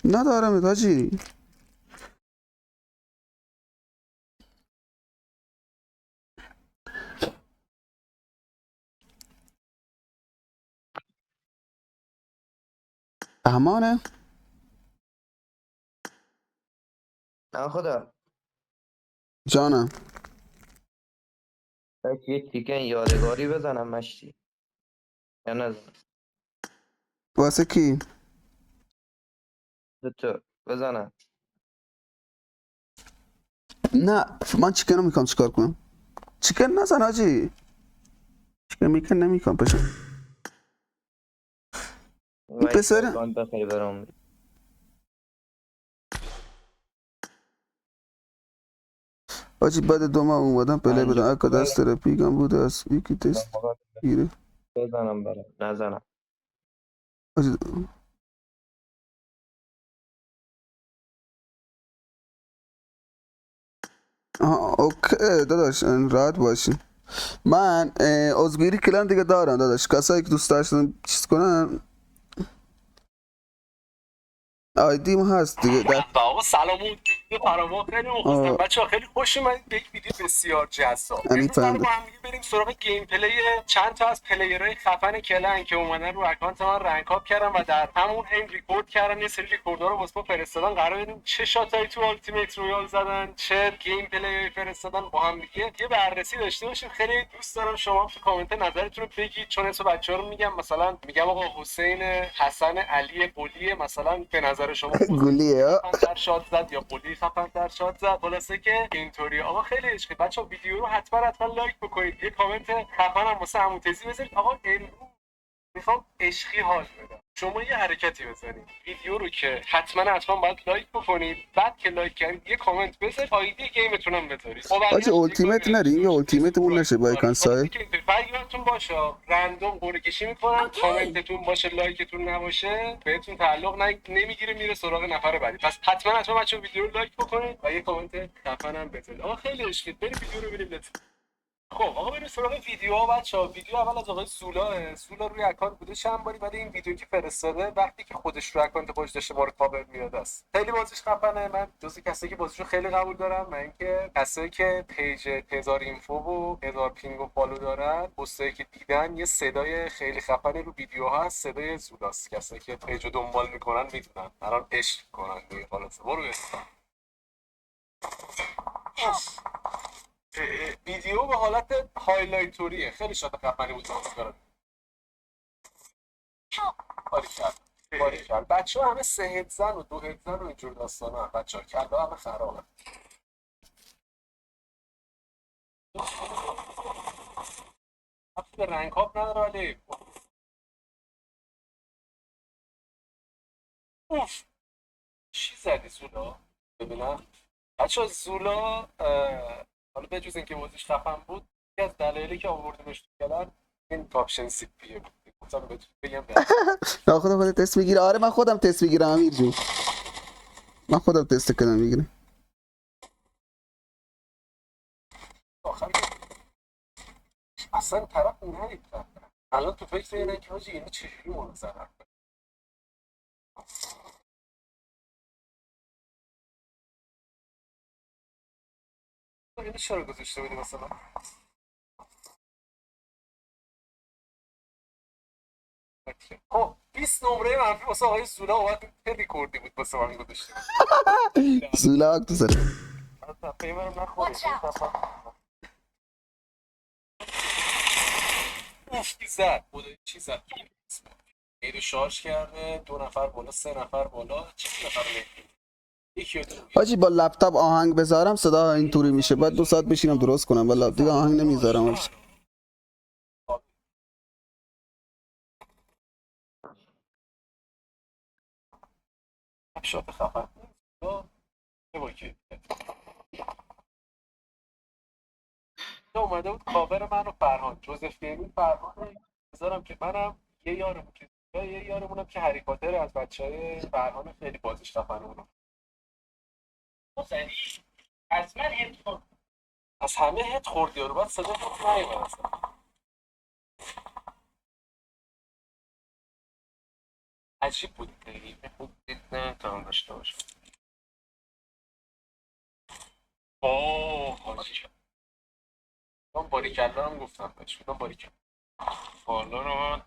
ندارم حاجی. امانه نه خدا جانم. یه تیکن یادگاری بزنم مشتی یا نزن واسه کی؟ تو بزنم. نه من چیکن رو میکنم چیکار کنم. چیکن نزن حاجی. چیکن میکن نمیکنم پشم. این وایس پسر اکانت بخیر برام. حاجی بعد 2 ماه اومدم پلی بدم اکا 52 دست ترپیگم بوده است یکی تست گیره بزنم برام نزنم. حاجی. اوکی داداش راحت باشی. من ازگیری کلان دیگه دارم داداش. کسایی که دوست داشتن چیز کنن آیدیم هست دیگه در آقا سلام و درود فراوان. خیلی مخلصم بچه‌ها، خیلی خوش اومدید به یک ویدیو بسیار جذاب. امین امروز قراره فهمده. با هم دیگه بریم سراغ گیم پلی چند تا از پلیرهای خفن کلن که اومدن رو اکانت من رنک اپ کردن و در همون این ریکورد کردن. یه سری ریکوردها رو واسه ما فرستادن. قراره ببینیم چه شاتایی تو التیمیت رویال زدن، چه گیم پلی فرستادن، با هم دیگه یه بررسی داشته باشیم. خیلی دوست دارم شما تو کامنت نظرتون رو بگید، چون اسم بچه‌ها رو میگم. مثلا میگم آقا حسین حسن علی قلی، مثلا به نظر شما گلیه ها. خفن‌تر شات زد یا قلی خفن‌تر شات زد؟ خلاصه که اینطوری. آقا خیلی عشقی بچه‌ها، ویدیو رو حتما لایک بکنید، یه کامنت خفن هم واسه عمو تزی بذارید. آقا امروز میخوام عشقی حال بدم. شما یه حرکتی بزنید ویدیو رو که حتما باید لایک بکنید. بعد که لایک کردید یه کامنت بذارید، آیدی گیمتون هم بذارید. خب حاجی بقیه‌اش دیگه کاری اولتیمیت نداشته نریم یا باشید. اولتیمیتمون نشه با آره ایکان خلاصه سای. که اینطوری فقط باشه رندوم قرعه کشی میکنن. کامنتتون باشه لایکتون نباشه بهتون تعلق نمیگیره، میره سراغ نفر بعدی. پس حتما بچه‌ها ویدیو رو لایک بکنید و یه کامنت خفن هم بذارید. آقا خیلی عشقید، بریم ویدیو رو ببینیم. خب آقا بریم سراغ ویدیو ها بچه‌ها. ویدیو اول از آقای سولا روی اکانت بوده چند باری، ولی این ویدیو که فرستاده وقتی که خودش رو اکانت خودش داشته ما رو کاور میاد است. خیلی بازیش خفنه. من جزو کسایی که بازیشو خیلی قبول دارم. من اینکه کسایی که پیج تزار اینفو و تزار پینگ و فالو دارن، پستایی که دیدن، یه صدای خیلی خفنی رو ویدیو هست، صدای سولاست. کسایی که پیج رو دنبال میکنن میدونن الان عشق کنن دیگه. خلاص برو بسم. ویدیو به حالت هایلایتوریه، خیلی شات خفنی بود. باریکلا بچه ها همه سه هدزن و دو هدزن و اینجور داستان هم. بچه ها کلا همه خرابه. وقتی به رنگ هاپ نداره ولی اوف. چی زدی زولا؟ ببینم بچه ها زولا حالا به جز اینکه بازیش خفن بود، یکی از دلایلی که آوردیمش تو کلن این کاپشن سی پیه بود. گفتم بهتون بگم نه خودم تست میگیره. آره من خودم تست میگیرم امیر جون. من خودم تست کنم میگیرم. آخر اصلا طرف ندید. الان تو فکر اینه که حاجی اینو چجوری مورد زدن. اینو چرا گذاشته بودی مثلا؟ خب 20 نمره منفی واسه آقای سولا اومد. خیلی کردی بود واسه من گذاشته. سولاک تو سر. صفحه منم نخوره. اوف کی زد؟ خدایی چی زد؟ ایدو شارژ کرده. 2 نفر بالا، 3 نفر بالا، چند نفر میگی؟ یکی رو دو. حاجی با لپتاپ آهنگ بذارم صدا اینطوری میشه. بعد 2 ساعت بشینم درست کنم. والا دیگه آهنگ نمیذارم حاجی. شات خفن. بگو که اومده بود کاور من و فرهان جوزف گیمین. فرهان بذارم که منم یه یارمون که یه یارمونم که هری پاتر از بچهای فرهان خیلی بازیش خفنه اونم. از من هد خورد. از همه هد خوردی رو بعد صدا خوب نیومد اصلا. عجیب بود خیلی خوب دید نمیتونم داشته باشم. حاجی من باریکلا هم گفتم بهش، گفتم باریکلا. بالا رو من